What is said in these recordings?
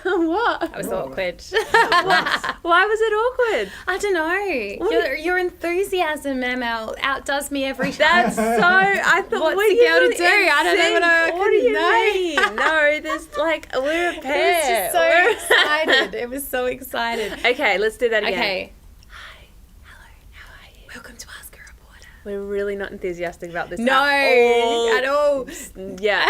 What? That was awkward. Why was it awkward? I don't know. Your enthusiasm, ML, outdoes me every time. That's so... I thought, What's what the girl to do? I don't know What do you know. mean? No, there's like, we're a pair. I was just so excited. It was so excited. Okay, let's do that again. Okay. Hi. Hello. How are you? Welcome to Ask a Reporter. We're really not enthusiastic about this No, at all. Yeah.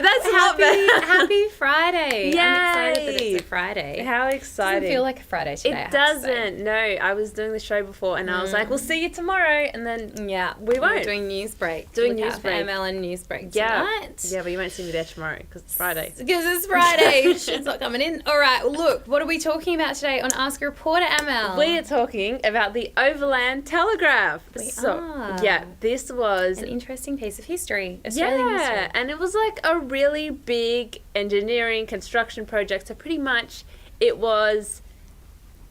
That's Happy Friday. Yay. I'm excited that it's a Friday. How It exciting. doesn't feel like a Friday today. It doesn't. No, I was doing the show before and I was like, we'll see you tomorrow. And then Yeah, we won't. We're doing news break. Doing Look news out break. for ML and news break Yeah. tonight. Yeah, but you won't see me there tomorrow because it's Friday. Because it's Friday. Shit's not coming in. All right, well, look, what are we talking about today on Ask a Reporter, ML? We are talking about the Overland Telegraph. We so, are. Yeah, this was... An interesting piece of history. Australian history. and it was like a really big engineering construction project. So pretty much it was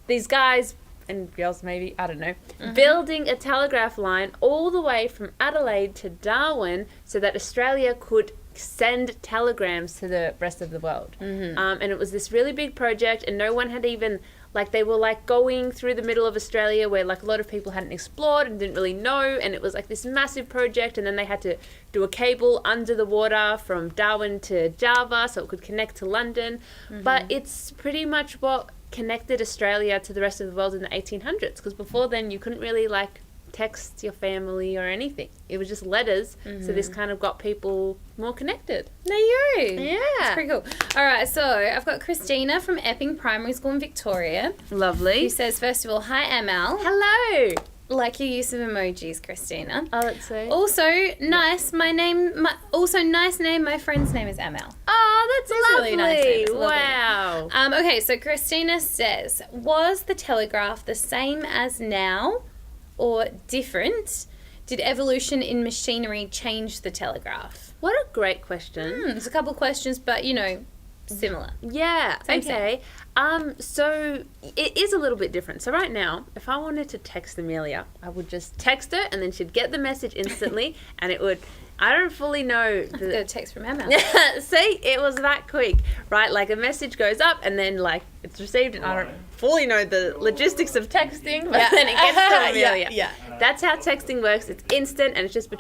these guys and girls maybe, I don't know, building a telegraph line all the way from Adelaide to Darwin so that Australia could send telegrams to the rest of the world. And it was this really big project and no one had even... Like, they were, like, going through the middle of Australia where, like, a lot of people hadn't explored and didn't really know. And it was, like, this massive project. And then they had to do a cable under the water from Darwin to Java so it could connect to London. But it's pretty much what connected Australia to the rest of the world in the 1800s. Because before then, you couldn't really, like, text your family or anything. It was just letters. So this kind of got people more connected. There you go. Yeah. That's pretty cool. All right, so I've got Christina from Epping Primary School in Victoria, Lovely. who says, first of all, hi, ML. Hello. Like your use of emojis, Christina. Oh, that's so... Also, nice. Nice name. My friend's name is ML. Oh, that's It's a lovely. really nice name. It's lovely. Wow. Okay, so Christina says, was the telegraph the same as now or different? Did evolution in machinery change the telegraph? What a great question. There's a couple of questions, but, you know, similar. Yeah, Same, okay. So it is a little bit different. So right now, if I wanted to text Amelia, I would just text her and then she'd get the message instantly and it would... I don't fully know... Got a text from Emma. See, it was that quick, right? Like a message goes up and then like it's received and I don't fully know the logistics of texting, but then it gets to Amelia. Yeah. That's how texting works. It's instant and it's just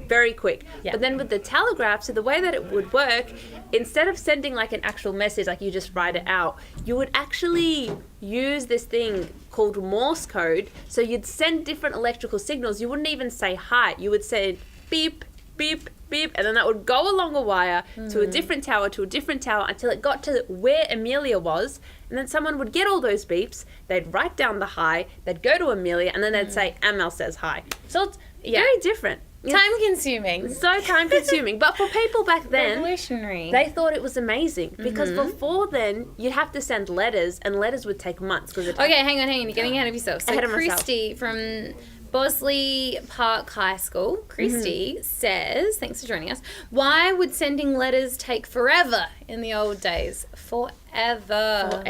very quick. Yeah. But then with the telegraph, so the way that it would work, instead of sending like an actual message, like you just write it out, you would actually use this thing called Morse code. So you'd send different electrical signals. You wouldn't even say hi. You would say beep, beep, beep, and then that would go along a wire to a different tower until it got to where Amelia was, and then someone would get all those beeps, they'd write down the hi, they'd go to Amelia, and then they'd say, Amel says hi. So it's very different. Time consuming. So time consuming. But for people back then, Revolutionary. they thought it was amazing because before then, you'd have to send letters, and letters would take months. Okay, hang on. You're getting ahead of yourself. So Ahead of myself. Christy from Bosley Park High School, Christy says, thanks for joining us, why would sending letters take forever in the old days? Forever.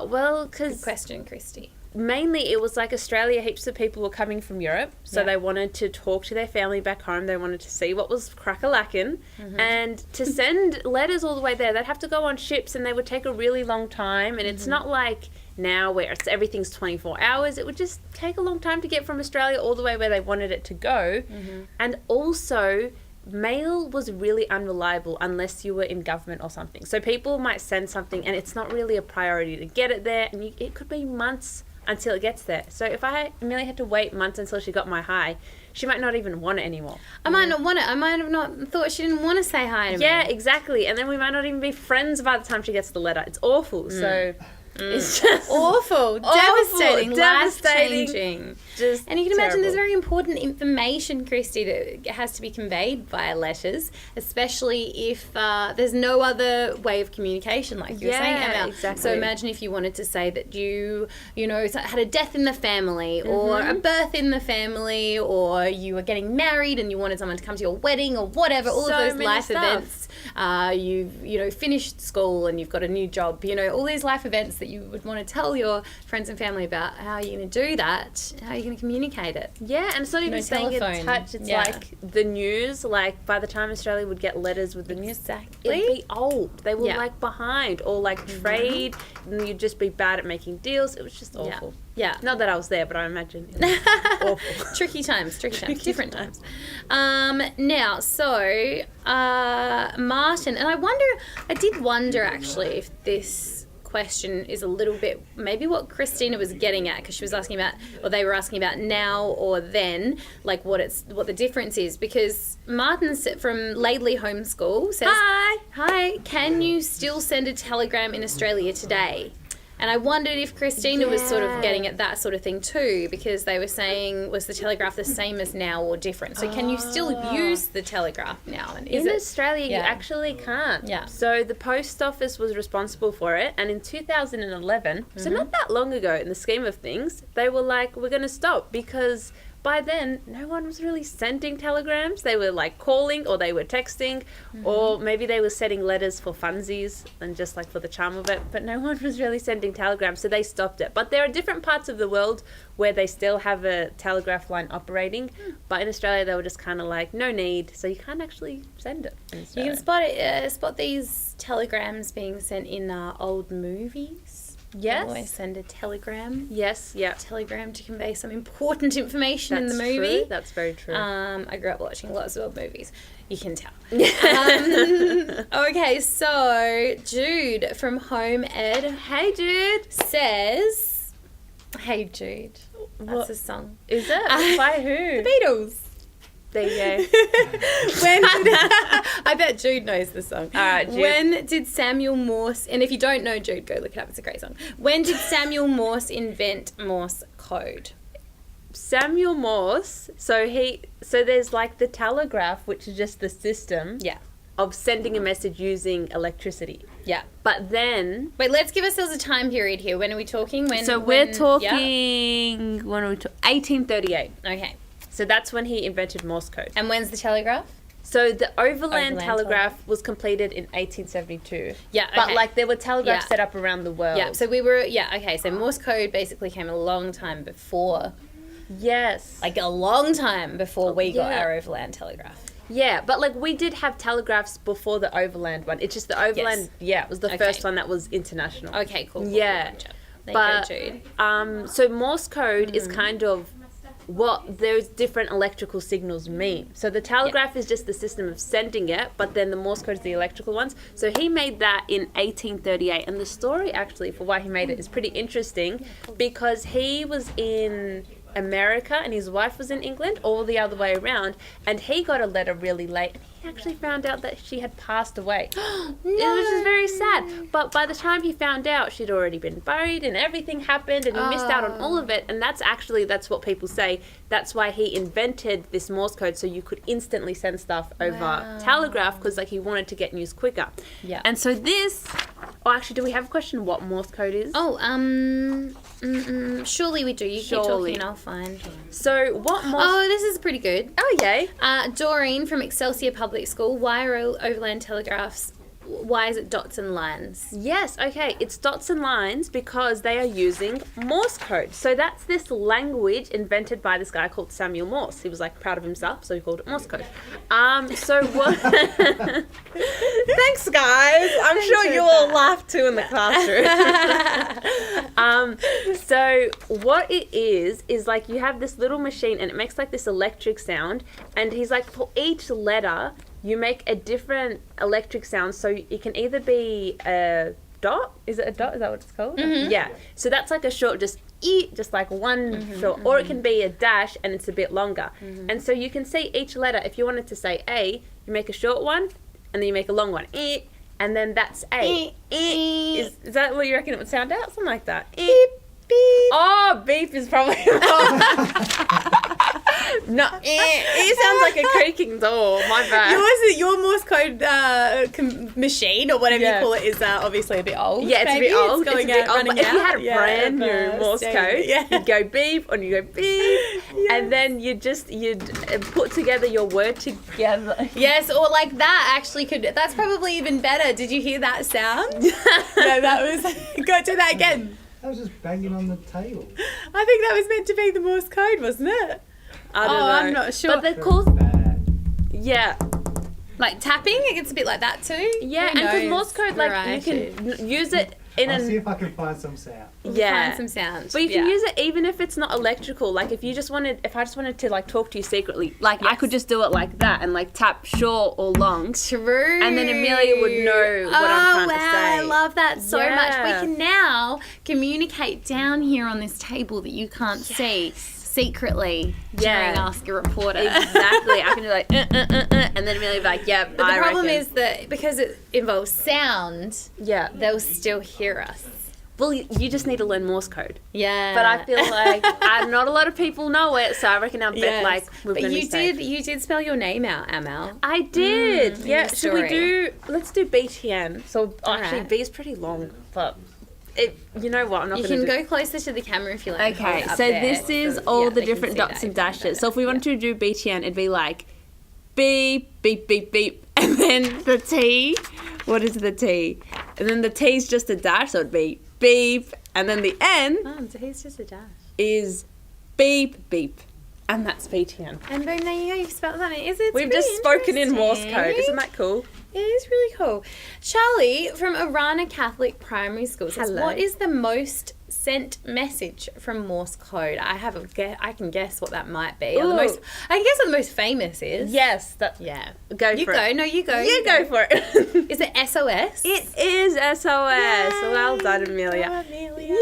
Well, Good because question, Christy. mainly it was like Australia, heaps of people were coming from Europe, so they wanted to talk to their family back home, they wanted to see what was crack-a-lackin', and to send letters all the way there, they'd have to go on ships and they would take a really long time, and it's not like now where everything's 24 hours. It would just take a long time to get from Australia all the way where they wanted it to go. And also, mail was really unreliable unless you were in government or something. So people might send something and it's not really a priority to get it there, and it could be months until it gets there. So if Amelia had to wait months until she got my hi, she might not even want it anymore. I might not want it. I might have not thought she didn't want to say hi to me. Yeah, exactly. And then we might not even be friends by the time she gets the letter. It's awful. So it's just Awful. Devastating. Devastating. Life-changing. just And you can imagine there's terrible. very important information, Christy, that has to be conveyed via letters, especially if there's no other way of communication, like you were saying, Emma. exactly. So imagine if you wanted to say that you had a death in the family or a birth in the family, or you were getting married and you wanted someone to come to your wedding or whatever, all So of those many life stuff. events you've finished school and you've got a new job, all these life events that you would want to tell your friends and family about. How are you going to do that? How are you going to communicate it? Yeah, and it's not even staying in touch. It's like the news. Like by the time Australia would get letters with the news, it'd be old. They were like behind, or like trade, and you'd just be bad at making deals. It was just awful. Yeah. Not that I was there, but I imagine it was awful. Tricky times, different times. Now, so Martin, and I did wonder actually if this question is a little bit maybe what Christina was getting at, because she was asking about, or they were asking about now or then, like what the difference is, because Martin from Laidley Homeschool says, Hi, can you still send a telegram in Australia today? And I wondered if Christina was sort of getting at that sort of thing too, because they were saying, was the telegraph the same as now or different? So can you still use the telegraph now? And in Australia, you actually can't. Yeah. So the post office was responsible for it. And in 2011, so not that long ago in the scheme of things, they were like, we're going to stop, because by then, no one was really sending telegrams. They were like calling, or they were texting, or maybe they were sending letters for funsies and just like for the charm of it. But no one was really sending telegrams, so they stopped it. But there are different parts of the world where they still have a telegraph line operating. But in Australia, they were just kind of like, no need. So you can't actually send it in Australia. You can spot these telegrams being sent in old movies. Yes. Always send a telegram. Yes, yeah. Telegram to convey some important information in the movie. True. That's very true. I grew up watching lots of old movies. You can tell. Okay, so Jude from Home Ed. Hey, Jude. Says, Hey, Jude. That's a song. Is it? By who? The Beatles. There you go. I bet Jude knows the song. All right, Jude. When did Samuel Morse, and if you don't know Jude, go look it up, it's a great song. When did Samuel Morse invent Morse code? Samuel Morse, so there's like the telegraph, which is just the system of sending a message using electricity. Yeah. But then... Wait, let's give ourselves a time period here. When are we talking? We're talking... When are we talking? 1838. Okay. So that's when he invented Morse code. And when's the telegraph? So the Overland Telegraph was completed in 1872. Yeah, okay. But like there were telegraphs set up around the world. Yeah, so so Morse code basically came a long time before. Yes. Like a long time before we got our Overland Telegraph. Yeah, but like we did have telegraphs before the Overland one. It's just the Overland, it was the first one that was international. Okay, cool. Yeah. Thank you, Jude. So Morse code is kind of what those different electrical signals mean. So the telegraph is just the system of sending it, but then the Morse code is the electrical ones. So he made that in 1838, and the story actually for why he made it is pretty interesting because he was in America and his wife was in England, all the other way around, and he got a letter really late and he actually found out that she had passed away. No. It was just very sad. But by the time he found out, she'd already been buried and everything happened and he missed out on all of it. And that's what people say. That's why he invented this Morse code, so you could instantly send stuff over telegraph, because like he wanted to get news quicker. Yeah. And so this... Oh, actually, do we have a question what Morse code is? Surely we do. You keep talking and I'll find. So what Morse... Oh, this is pretty good. Oh, yay. Doreen from Excelsior Public School. Why are Overland Telegraphs... Why is it dots and lines? Yes, okay. It's dots and lines because they are using Morse code. So that's this language invented by this guy called Samuel Morse. He was like proud of himself, so he called it Morse code. So what... Thanks, guys. I'm sure you all laughed too in the classroom. So what it is like you have this little machine and it makes like this electric sound, and he's like, for each letter you make a different electric sound, so it can either be a dot. Is it a dot? Is that what it's called? Mm-hmm. Yeah. So that's like a short, just like one short, or it can be a dash and it's a bit longer. And so you can see each letter. If you wanted to say A, you make a short one, and then you make a long one. And then that's A. Is that what you reckon it would sound out? Something like that. Beep, beep. Oh, beep is probably wrong. No, it sounds like a creaking door. My bad. Your Morse code machine, or whatever you call it, is obviously a bit old. Yeah, it's a bit old. It's going out, old. But if you had a brand new Morse code, you'd go beep and you go beep, and then you'd put together your word together. Yes, or like that actually could. That's probably even better. Did you hear that sound? No, that was. Go do that again. I was just banging on the table. I think that was meant to be the Morse code, wasn't it? I don't know. I'm not sure. But they're called. Bad. Yeah. Like tapping, it gets a bit like that too. Yeah, and because Morse code, like you can use it in I'll see if I can find some sound. Find some sounds. But you can use it even if it's not electrical. Like if I just wanted to like talk to you secretly, like I could just do it like that and like tap short or long. True. And then Amelia would know what I'm trying to say. I love that so much. We can now communicate down here on this table that you can't see secretly during Ask a Reporter. Exactly. I can do like, and then Amelia would be like, yep, but the problem is that because it involves sound, they'll still hear us. Well, you just need to learn Morse code. Yeah. But I feel like not a lot of people know it, so I reckon I'll bet like we're but going to you did spell your name out, Amal. I did. Yeah. Should we story. let's do BTN. So actually right. B is pretty long, but you know what? I'm not You going to can go closer to the camera if you like. Okay, so this is all the different dots and dashes. So if we wanted to do BTN, it'd be like beep, beep, beep, beep, and then the T. What is the T? And then the T is just a dash, so it'd be beep, and then the N T's just a dash. is beep, beep, and that's BTN. And boom, there you go. You've spelled that. We've just spoken in Morse code. Isn't that cool? It is really cool. Charlie from Arana Catholic Primary School says, Hello. what is the most sent message from Morse code? I can guess what that might be. Or the most, I can guess what the most famous is. Yes. Go You for go. it. No, you go. You go for it. Is it SOS? It is SOS. Yay. Well done, Amelia. Oh, Amelia.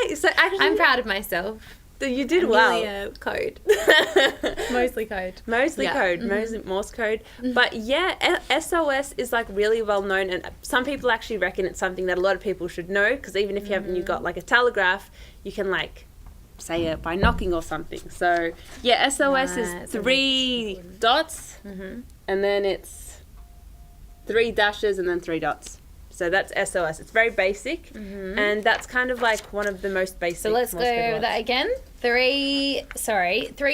Yay. So actually, I'm proud of myself. You did Amelia code. Mostly code. Mostly code, Morse code. But yeah, SOS is like really well known, and some people actually reckon it's something that a lot of people should know, because even if you haven't got like a telegraph, you can like say it by knocking or something. So yeah, SOS is 3 dots, and then it's 3 dashes and then 3 dots. So that's SOS. It's very basic, and that's kind of like one of the most basic. So let's go that again. 3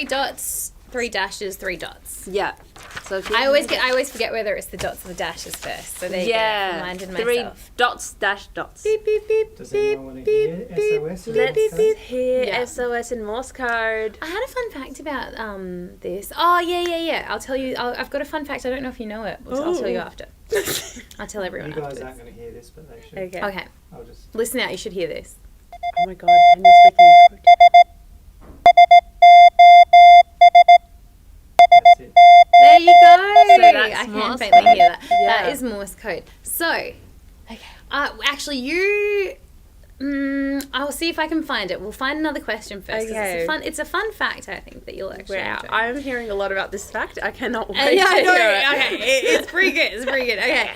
dots, 3 dashes, 3 dots. Yeah. So if I always forget whether it's the dots or the dashes first. So there you go. Reminded 3 myself. dots, dash, dots. Beep beep beep. Does beep, anyone want to beep, hear beep, SOS in beep, Morse beep, code? beep. Here, SOS in Morse code. I had a fun fact about this. Oh yeah. I'll tell you. I've got a fun fact. I don't know if you know it. I'll tell you after. I'll tell everyone. You guys afterwards. aren't going to hear this, but they should. Okay. I'll just. Listen out. You should hear this. Oh my god, Daniel's speaking in code. That's it. There you go. So that's I can Morse faintly code. hear that. Yeah. That is Morse code. So, actually, you. I'll see if I can find it. We'll find another question first. 'Cause Okay. It's a fun fact, I think, that you'll actually Wow, enjoy. I'm hearing a lot about this fact. I cannot wait Yeah, to I know. hear it. Okay, it's pretty good. It's pretty good. Okay.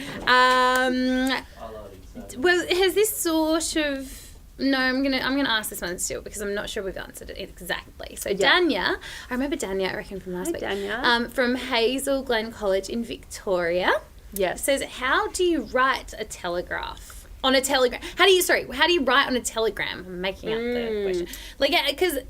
Well, has this sort of? No, I'm gonna ask this one still, because I'm not sure we've answered it exactly. So Dania, I remember Dania, I reckon, from last week. Dania. From Hazel Glen College in Victoria. Yes. Says, how do you write a telegraph? On a telegram. How do you write on a telegram? I'm making up the question. Like, yeah, because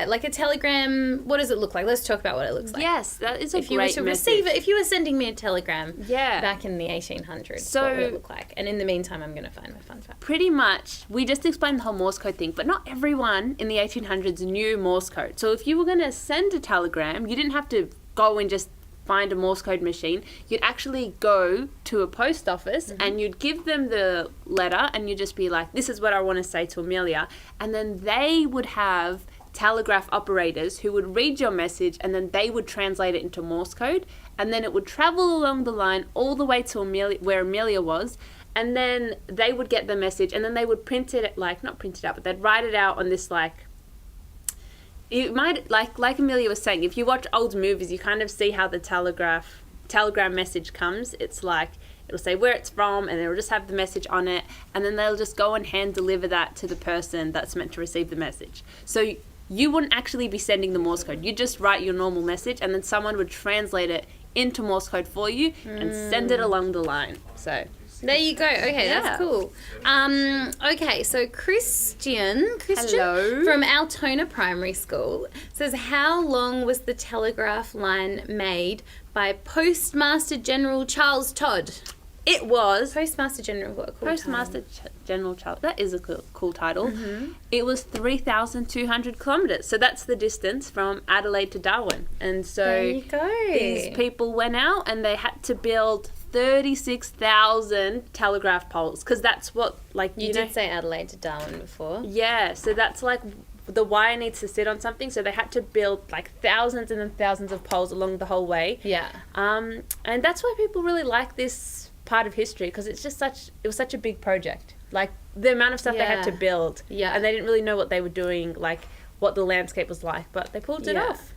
like a telegram, what does it look like? Let's talk about what it looks like. Yes, that is a If you were great to message. receive it, if you were sending me a telegram Yeah. back in the 1800s, So- what would it look like? And in the meantime, I'm going to find my fun fact. Pretty much, we just explained the whole Morse code thing, but not everyone in the 1800s knew Morse code. So if you were going to send a telegram, you didn't have to go and just find a Morse code machine. You'd actually go to a post office and you'd give them the letter and you'd just be like, this is what I want to say to Amelia. And then they would have telegraph operators who would read your message, and then they would translate it into Morse code, and then it would travel along the line all the way to Amelia, where Amelia was, and then they would get the message, and then they would print it, like, not print it out, but they'd write it out on this, like, you might, like Amelia was saying, if you watch old movies, you kind of see how the telegram message comes. It's like, it'll say where it's from, and it'll just have the message on it, and then they'll just go and hand deliver that to the person that's meant to receive the message. So you wouldn't actually be sending the Morse code. You'd just write your normal message, and then someone would translate it into Morse code for you and send it along the line. So there you go. Okay, Yeah. that's cool. Okay, so Christian Hello. from Altona Primary School says, how long was the telegraph line made by Postmaster General Charles Todd? it was Postmaster General, what a cool Postmaster General Charles. That is a cool title. Mm-hmm. It was 3,200 kilometres. So that's the distance from Adelaide to Darwin. And so There you go. these people went out and they had to build 36,000 telegraph poles, because that's what, like, You know, did say Adelaide to Darwin before. yeah, so that's like the wire needs to sit on something, so they had to build like thousands and then thousands of poles along the whole way. Yeah. And that's why people really like this part of history, because it was such a big project. Like the amount of stuff they had to Yeah. build, Yeah. and they didn't really know what they were doing, like what the landscape was like, but they pulled it Yeah. off.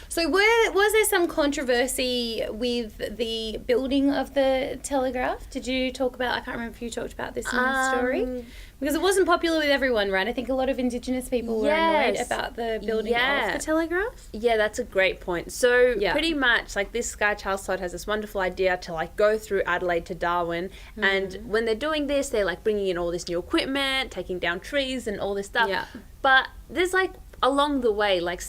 So was there some controversy with the building of the telegraph? Did you talk about, I can't remember if you talked about this in the story? Because it wasn't popular with everyone, right? I think a lot of Indigenous people were annoyed Yes. about the building Yeah. of the telegraph. Yeah, that's a great point. So Yeah. pretty much, like, this guy Charles Todd has this wonderful idea to like go through Adelaide to Darwin, and when they're doing this, they're like bringing in all this new equipment, taking down trees and all this stuff. Yeah. But there's like along the way, like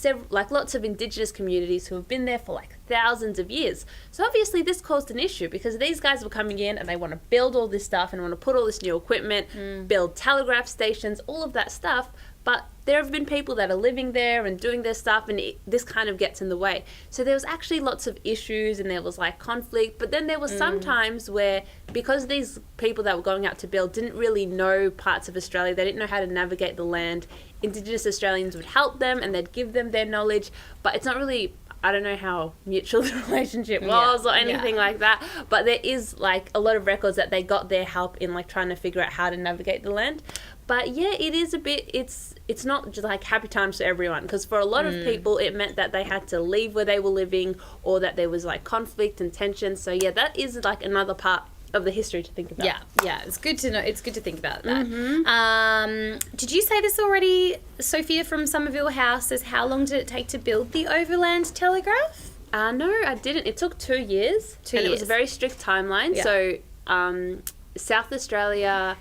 lots of Indigenous communities who have been there for like thousands of years. So obviously this caused an issue, because these guys were coming in and they want to build all this stuff and want to put all this new equipment, build telegraph stations, all of that stuff. But there have been people that are living there and doing their stuff, and this kind of gets in the way. So there was actually lots of issues, and there was like conflict. But then there was some times where, because these people that were going out to build didn't really know parts of Australia, they didn't know how to navigate the land, Indigenous Australians would help them and they'd give them their knowledge. But it's not really, I don't know how mutual the relationship was or anything like that, but there is like a lot of records that they got their help in like trying to figure out how to navigate the land. But yeah, it is a bit, it's not just like happy times for everyone, because for a lot of people it meant that they had to leave where they were living, or that there was like conflict and tension. So yeah, that is like another part of the history to think about. Yeah, it's good to know. It's good to think about that. Did you say this already? Sophia from Somerville House says, how long did it take to build the Overland Telegraph? No, I didn't. It took 2 years. 2 and years. It was a very strict timeline. Yeah. So South Australia,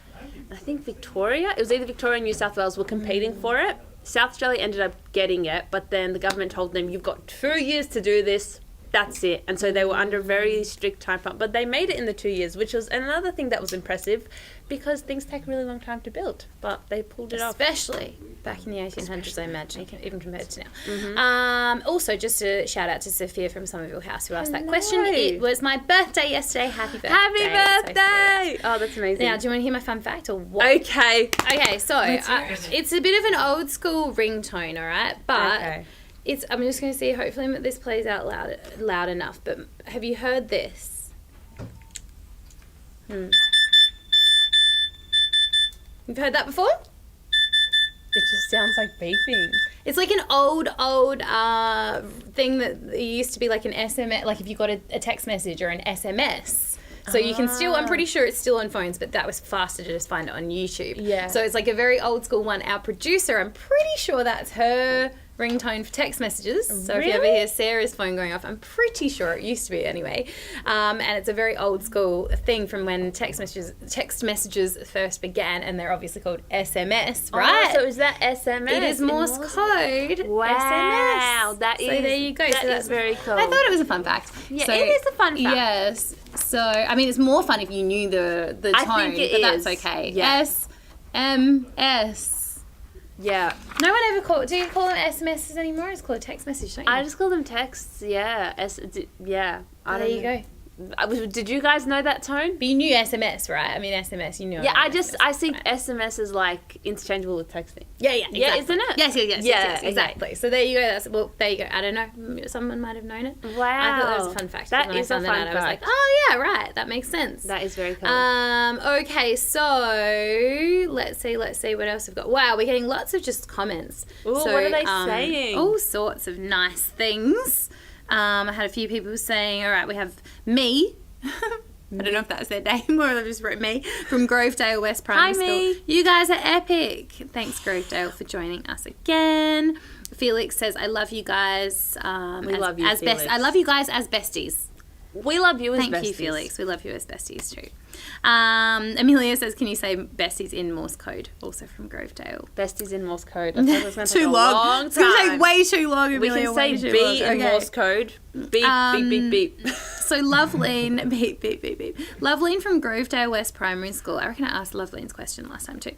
I think Victoria, it was either Victoria and New South Wales were competing for it. South Australia ended up getting it, but then the government told them, you've got 2 years to do this. That's it. And so they were under a very strict time frame. But they made it in the 2 years, which was another thing that was impressive, because things take a really long time to build. But they pulled it off. Especially back in the 1800s, I imagine, even compared to now. Also, just a shout out to Sophia from Somerville House who asked that question. It was my birthday yesterday. Happy birthday. Happy birthday! Sophia. Oh, that's amazing. Now, do you want to hear my fun fact or what? Okay. Okay, so it's a bit of an old school ringtone, all right? But Okay. I'm just going to see, hopefully this plays out loud enough, but have you heard this? You've heard that before? It just sounds like beeping. It's like an old thing that it used to be like an SMS, like if you got a text message or an SMS. So you can still, I'm pretty sure it's still on phones, but that was faster to just find it on YouTube. Yeah. So it's like a very old school one. Our producer, I'm pretty sure that's her ringtone for text messages. So if you ever hear Sarah's phone going off, I'm pretty sure it used to be anyway. And it's a very old school thing from when text messages first began, and they're obviously called SMS, right? Oh, so is that SMS? It is Morse code. Wow, SMS. that So is- there you go. that so is very cool. I thought it was a fun fact. Yeah, So, it is a fun fact. Yes. So I mean, it's more fun if you knew the I tone, think it but is. that's okay. Yeah. SMS. Yeah. No one ever do you call them SMSs anymore? It's called a text message, don't you? I just call them texts, yeah. Yeah. There you go. Did you guys know that tone? But you knew SMS, right? I mean, SMS, you knew. Yeah, SMS, I see right? SMS as like interchangeable with texting. Yeah, exactly. Yeah, isn't it? Yes, Yeah, exactly. So there you go. There you go. I don't know. Someone might have known it. Wow. I thought that was a fun fact. That When is I a found fun that out, I was like, fact. oh yeah, right. That makes sense. That is very cool. Okay, so let's see what else we've got. Wow, we're getting lots of just comments. Ooh, So, what are they saying? All sorts of nice things. I had a few people saying, all right, we have me. I don't know if that's their name or they just wrote me from Grovedale West Primary Hi, School. me. You guys are epic. Thanks, Grovedale, for joining us again. Felix says, I love you guys. We love you, Felix. I love you guys as besties. We love you as besties. Thank you, Felix. We love you as besties too. Amelia says, can you say besties in Morse code? Also from Grovedale. Besties in Morse code. I thought it was going to Too take a long. long It's going to time. take way too long, We Amelia. can say way too B long. in Morse code. Beep, beep, beep, beep. So Loveline, beep, beep, beep, beep. Loveline from Grovedale West Primary School. I reckon I asked Loveline's question last time too.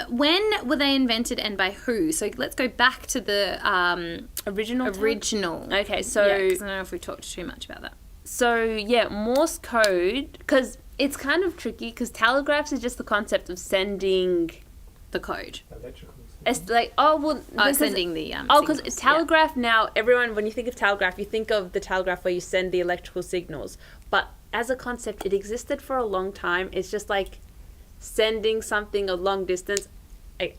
When were they invented and by who? So let's go back to the Original. Okay, so... Yeah, 'cause I don't know if we've talked too much about that. So, yeah, Morse code, because it's kind of tricky, because telegraphs is just the concept of sending... The code. Electrical. It's like, oh, well... because- Sending the because signals, telegraph now, everyone, when you think of telegraph, you think of the telegraph where you send the electrical signals. But as a concept, it existed for a long time. It's just like sending something a long distance.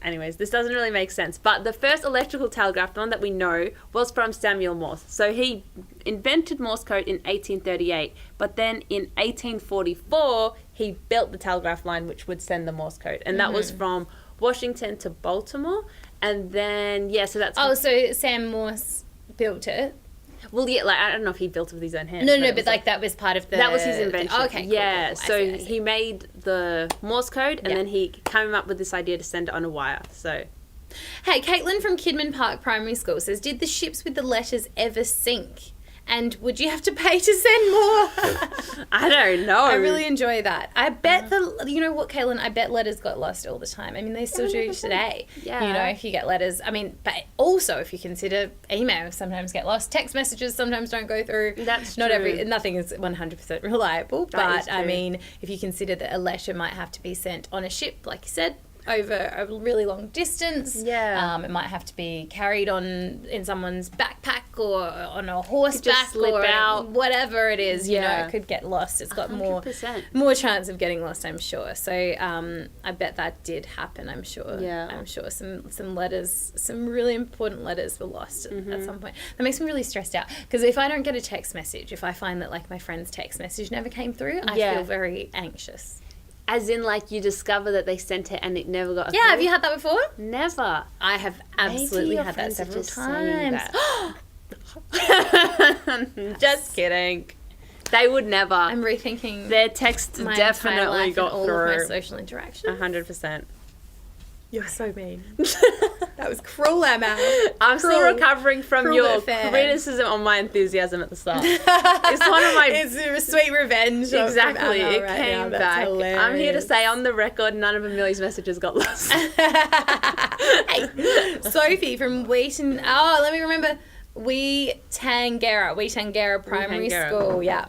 Anyways, this doesn't really make sense. But the first electrical telegraph, the one that we know, was from Samuel Morse. So he invented Morse code in 1838. But then in 1844, he built the telegraph line which would send the Morse code. And that was from Washington to Baltimore. And then, yeah, so that's... Oh, so Sam Morse built it? Well, yeah, like, I don't know if he built it with his own hands. No, it but was like that was part of the... that was his invention. Okay, cool, yeah, cool. so I see. he made the Morse code, and Yeah. then he came up with this idea to send it on a wire. So, Hey, Caitlin from Kidman Park Primary School says, did the ships with the letters ever sink? And would you have to pay to send more? I don't know. I really enjoy that. I bet you know what, Caitlin? I bet letters got lost all the time. I mean, they still do 100%. today. Yeah. You know, if you get letters, I mean, but also if you consider emails sometimes get lost, text messages sometimes don't go through. That's not true. Nothing is 100% reliable. That is But I true. mean, if you consider that a letter might have to be sent on a ship, like you said, over a really long distance. Yeah. It might have to be carried in someone's backpack or on a horseback slip or out. whatever it is. You know, Yeah. it could get lost. It's got 100%. more chance of getting lost, I'm sure. So I bet that did happen, I'm sure. Yeah. I'm sure some letters, some really important letters were lost at some point. That makes me really stressed out because if I don't get a text message, if I find that like my friend's text message never came through, I Yeah. feel very anxious. As in, like, you discover that they sent it and it never got Yeah, have you had that before? Never. I have absolutely your had that friends are several just saying times. Just kidding. They would never. I'm rethinking Their text my entire definitely life got and all of my through. social interactions. 100%. You're so mean. That was cruel, Emma. I'm still Cruel. recovering from Cruel your but fair. criticism on my enthusiasm at the start. It's one of my... It's a sweet revenge. from Exactly, Emma it right came now. That's back. hilarious. I'm here to say on the record, none of Amelia's messages got lost. Hey, Sophie from Wheaton. Oh, let me remember. Wheatangara Primary Wheatangara. School. Yeah.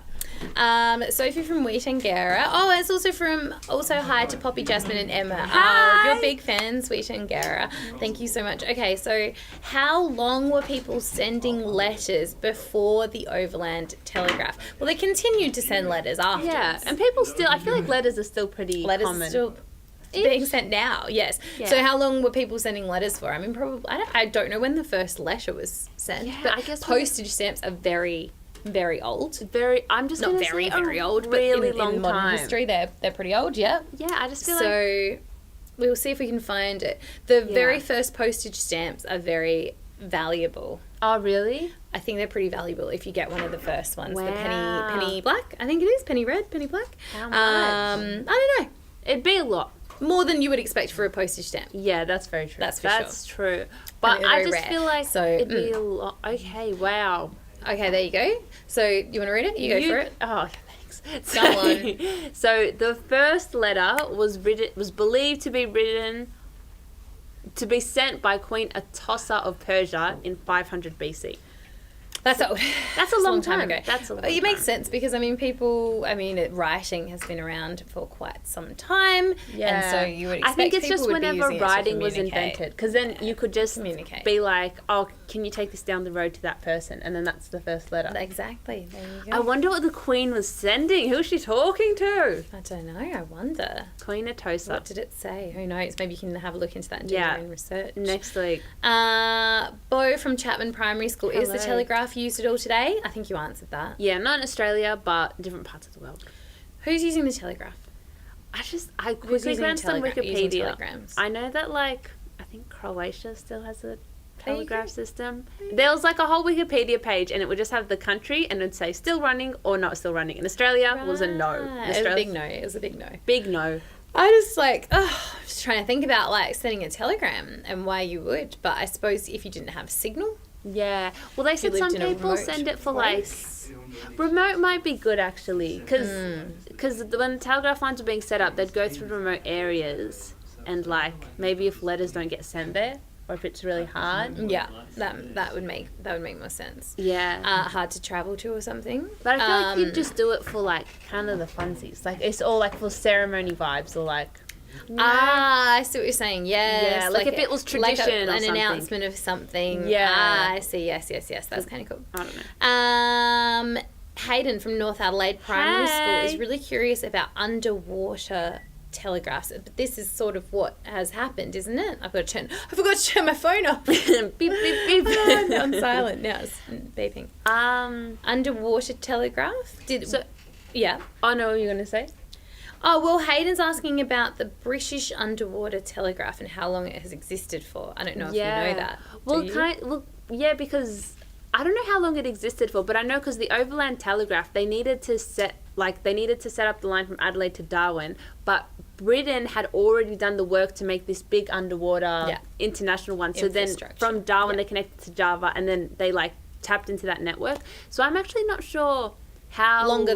Sophie from Wheatangara. Oh, it's also hi to Poppy, Jasmine, and Emma. Hi. You're big fans, Wheatangara. Thank you so much. Okay, so how long were people sending letters before the Overland Telegraph? Well, they continued to send letters after. Yeah, and people still... I feel like letters are still pretty Letters common. still being sent now, yes. Yeah. So how long were people sending letters for? I mean, probably I don't know when the first letter was sent. Yeah, but I guess when- postage stamps are very, very old. I'm just Not gonna very, say very a old, but really in long modern time. history, they're pretty old. Yeah. Yeah, I just feel like... So we'll see if we can find it. The very Yeah. first postage stamps are very valuable. Oh, really? I think they're pretty valuable if you get one of the first ones. The Wow. penny black. I think it is penny red, penny black. How much? I don't know. It'd be a lot. More than you would expect for a postage stamp. Yeah, that's very true. That's for That's true. And But they're I very just rare. feel like So, it'd be a lot. Okay, wow. Okay, there you go. So, you want to read it? You go for it. Oh, thanks. Go on. So the first letter was believed to be sent by Queen Atossa of Persia in 500 BC. That's old. That's a long time ago. That's a long It makes time. sense because, writing has been around for quite some time. Yeah. And so you would expect I think it's just people would be whenever using it to writing was communicate. invented, because then you could just Communicate. be like, oh, can you take this down the road to that person? And then that's the first letter. Exactly. There you I go. wonder what the Queen was sending. Who was she talking to? I don't know. I wonder. Queen Atossa. What did it say? Who knows? Maybe you can have a look into that and do Yeah. your own research. Next week. Bo from Chapman Primary School. Is the Hello. telegraph used at all today? I think you answered that. Yeah, not in Australia, but different parts of the world. Who's using the telegraph? I Who's quickly using glanced on using Wikipedia. telegrams? I know that, like, I think Croatia still has a telegraph system. There was like a whole Wikipedia page, and it would just have the country, and it'd say still running or not still running. In Australia, it was a no. In It was a Australia, big no. It was a big no. big no. I just I'm just trying to think about like sending a telegram and why you would, but I suppose if you didn't have signal. Yeah. Well, they said lived some in a people remote send it for place. remote might be good actually, because when the telegraph lines were being set up, they'd go through remote areas, and like maybe if letters don't get sent there, or if it's really hard. Yeah, that would make more sense. Yeah. Hard to travel to or something. But I feel like you'd just do it for like kind of the funsies. Like it's all like for ceremony vibes, or like. I see what you're saying. Yes. Yeah, like if it was tradition or an something. announcement of something. Yeah. I see. Yes. That's kind of cool. I don't know. Hayden from North Adelaide Primary School Hey. is really curious about underwater telegraphs. But this is sort of what has happened, isn't it? I forgot to turn my phone off. Beep beep beep. On silent. Now it's beeping. Underwater telegraph? Yeah. I know what you're gonna say. Oh, well, Hayden's asking about the British underwater telegraph and how long it has existed for. I don't know if you know that. Well, yeah, because I don't know how long it existed for, but I know because the Overland Telegraph, they needed to set up the line from Adelaide to Darwin, but Britain had already done the work to make this big underwater international one. So then from Darwin they connected to Java, and then they like tapped into that network. So I'm actually not sure how longer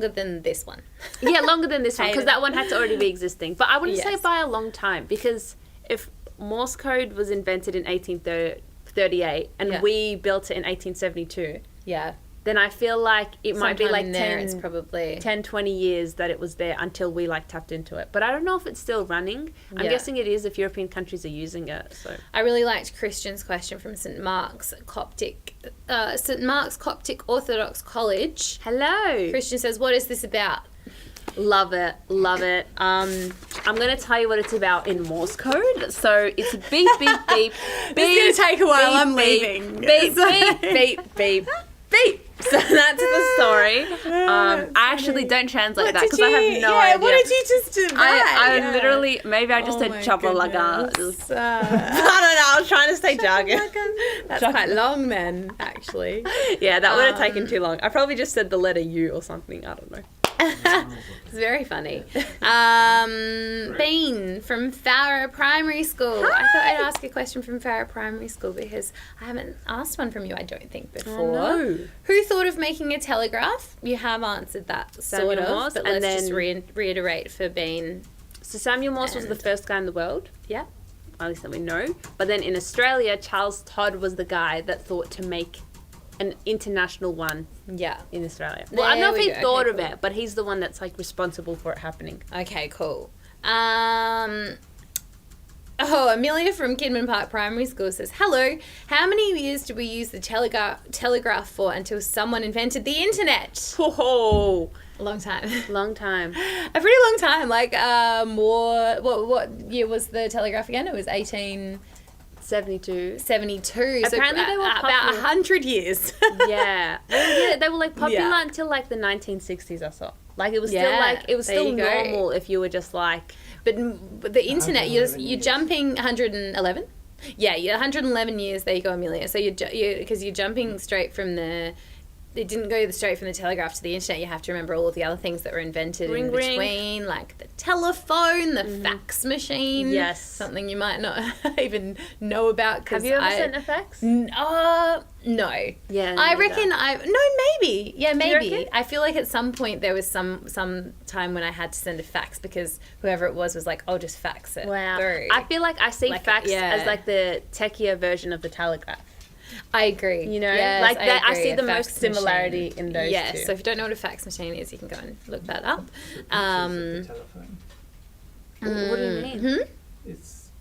than this one. Yeah, longer than this one, because that one had to already be existing. But I wouldn't say by a long time, because if Morse Code was invented in 1838 and we built it in 1872, then I feel like it might be like 10, 20 years that it was there until we like tapped into it. But I don't know if it's still running. I'm guessing it is if European countries are using it. So I really liked Christian's question from St. Mark's Coptic Orthodox College. Hello. Christian says, what is this about? Love it. I'm going to tell you what it's about in Morse code. So it's beep, beep, beep, beep. It's going to take a while. I'm beep, leaving. Beep, beep, beep, beep, beep. So that's the story. I actually don't translate that because I have no idea. What did you just do? I literally, maybe I just said chapalaga. I don't know. I was trying to say jargon. That's quite long then, actually. Yeah, that would have taken too long. I probably just said the letter U or something. I don't know. It's very funny. Bean from Farrer Primary School. Hi. I thought I'd ask a question from Farrer Primary School because I haven't asked one from you, I don't think, before. Oh, no. Who thought of making a telegraph? You have answered that, sort of, Morse, but let's just reiterate for Bean. So Samuel Morse was the first guy in the world. Yeah. At least that we know. But then in Australia, Charles Todd was the guy that thought to make an international one in Australia. Well, I don't know if he thought of it, but he's the one that's like responsible for it happening. Okay, cool. Amelia from Kidman Park Primary School says, hello, how many years did we use the telegraph for until someone invented the internet? Oh, a long time. Long time. A pretty long time. Like, what year was the telegraph again? It was 1872. Apparently they were about 100 years. Yeah. They were like popular until like the 1960s, I saw. Like it was still normal if you were just like. But the internet, you're jumping 111. Yeah, you're 111 years. There you go, Amelia. So because you're jumping straight from it didn't go straight from the telegraph to the internet. You have to remember all of the other things that were invented in between, like the telephone, the fax machine. Yes. Something you might not even know about. Have you ever sent a fax? No. Yeah. I reckon maybe. Yeah, maybe. I feel like at some point there was some time when I had to send a fax because whoever it was like, I'll just fax it. Wow. through. I feel like I see fax as like the techier version of the telegraph. I agree. You know, yes, I see the most similarity in those two. Yes, so if you don't know what a fax machine is, you can go and look that up. The telephone. What do you mean?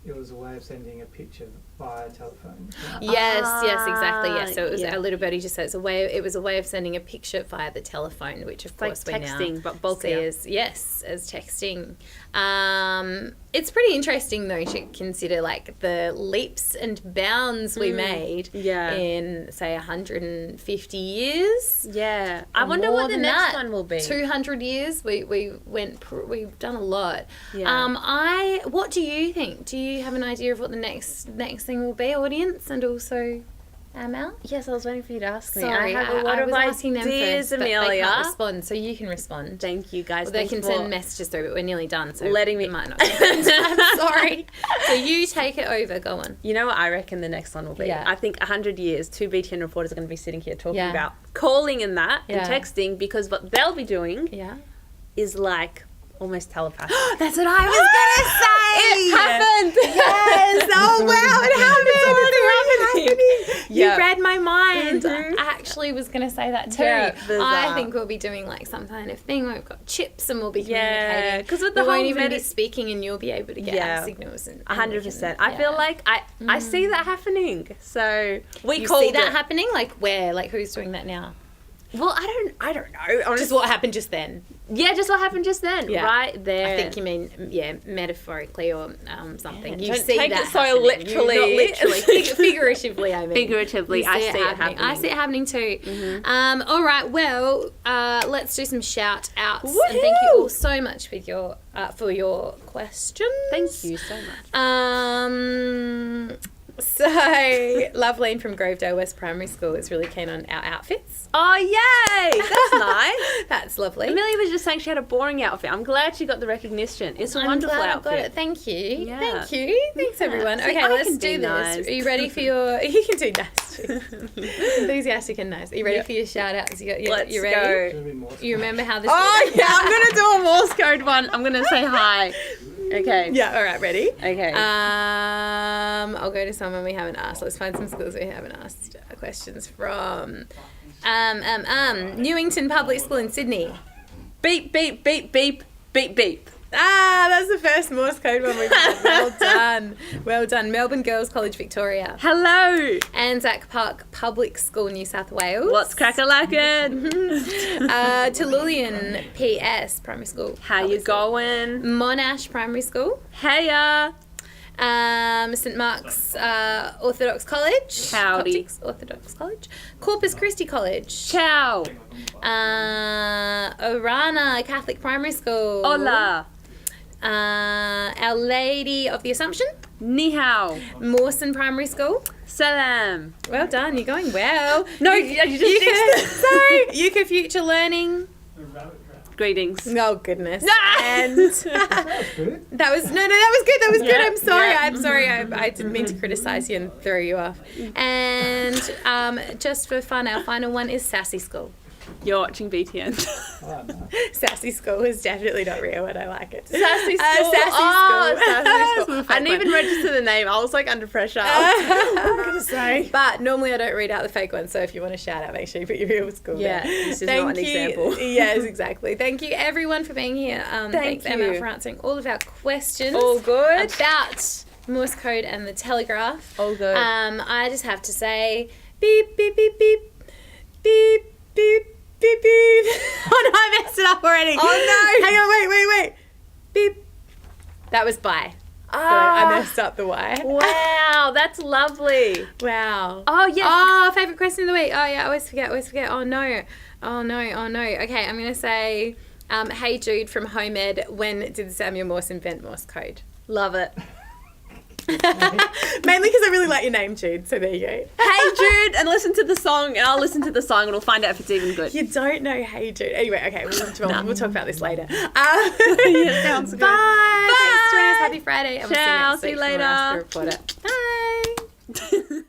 It was a way of sending a picture via telephone. Yes, exactly. Yes, so it was our little birdie just said it was a way of sending a picture via the telephone, which of course like we texting, now but bulkier. as texting. It's pretty interesting though to consider like the leaps and bounds we made in say 150 years. Yeah, I wonder what the next one will be. 200 years. We've done a lot. Yeah. What do you think? Do you have an idea of what the next thing guessing will be, audience, and also Mel? Yes, I was waiting for you to ask me. Sorry, I have a lot of was asking them ideas, first, but they Amelia. can't respond, so you can respond. Thank you, guys. Or they Thank can you send for messages through, but we're nearly done, so letting me. it might not. I'm sorry. So you take it over. Go on. You know what I reckon the next one will be? Yeah. I think 100 years, 2 BTN reporters are going to be sitting here talking Yeah. about calling and that Yeah. and texting, because what they'll be doing Yeah. is like almost telepathic. That's what I was gonna say. It happened. Yes. Oh wow, it happened. It's already happening. Yeah. You read my mind. Mhm. I actually was gonna say that too. Yeah, I bizarre. think we'll be doing like some kind of thing where we've got chips and we'll be Yeah, communicating. because with the we whole won't even be medicine. speaking, and you'll be able to get Yeah. our signals. And 100%. we I can- feel yeah. like I see that happening. So we You called see that it. happening? Like where? Like who's doing that now? Well, I don't know. Honestly. Just what happened just then. Yeah, just what happened just then. Yeah. Right there. I think you mean, metaphorically or something. Yeah, You don't see take that it so happening. literally. Not literally. Figuratively, I mean. Figuratively, You I see it happening. I see it happening too. All right, well, let's do some shout outs. And thank you Woohoo! all so much for your questions. Thank you so much. So, Loveline from Grovedale West Primary School is really keen on our outfits. Oh, yay! That's nice. That's lovely. Amelia was just saying she had a boring outfit. I'm glad she got the recognition. It's a wonderful glad outfit. I got it. Thank you. Yeah. Thank you. Thanks, everyone. See, Okay, I let's can do be this. nice. Are you ready for your... You can do nice too. Enthusiastic and nice. Are you ready Yep. for your shout-outs? Let's you ready? go. Should be more. You remember how this... Oh, yeah, I'm going to do a Morse code one. I'm going to say hi. Okay. Yeah, all right, ready? Okay. I'll go to someone we haven't asked. Let's find some schools we haven't asked questions from. Newington Public School in Sydney. Beep, beep, beep, beep, beep, beep. Ah, that's the first Morse code one we've had. Well done. Well done. Melbourne Girls College, Victoria. Hello. Anzac Park Public School, New South Wales. What's crack-a-lackin'? Tullulian PS Primary School. How you Public school. going? Monash Primary School. Heya. St Mark's Orthodox College. Howdy. Coptics Orthodox College. Corpus Christi College. Ciao. Orana Catholic Primary School. Hola. Our Lady of the Assumption. Ni hao. Mawson Primary School. Salam. Well done, you're going well. No, you just fixed it. Sorry. UK Future Learning. Greetings. Oh goodness. No. And Good. that was good. That was good. Yeah, I'm sorry. yeah. I'm sorry. I didn't mean to criticize you and throw you off. And just for fun, our final one is Sassy School. You're watching BTN. Oh, no. Sassy School is definitely not real, but I like it. Sassy School. Sassy Oh, School. Sassy School. That's I didn't even register the name. I was like under pressure. What am I going to say? But normally I don't read out the fake one, so if you want to shout out, make sure you put your real school Yeah, there. this is not an example. Yes, exactly. Thank you everyone for being here. Thanks Emma you. for answering all of our questions. All good. About Morse Code and the Telegraph. All good. I just have to say beep, beep, beep, beep, beep, beep, beep, beep. Oh no, I messed it up already. Oh no. Hang on, wait. Beep. That was bye. So I messed up the Y. Wow, that's lovely. Wow. Oh, yes. Oh, favourite question of the week. Oh, yeah, I always forget. Oh, no. Okay, I'm going to say, hey, Jude from Home Ed, when did Samuel Morse invent Morse Code? Love it. Mainly because I really like your name, Jude, so there you go. Hey, Jude, and listen to the song, and I'll listen to the song, and we'll find out if it's even good. You don't know Hey Jude. Anyway, okay, we'll talk about this later. Yeah, sounds good. Bye. Thanks for joining us. Happy Friday. And Ciao. we'll see you next See you week from later. Raster Reporter. Bye.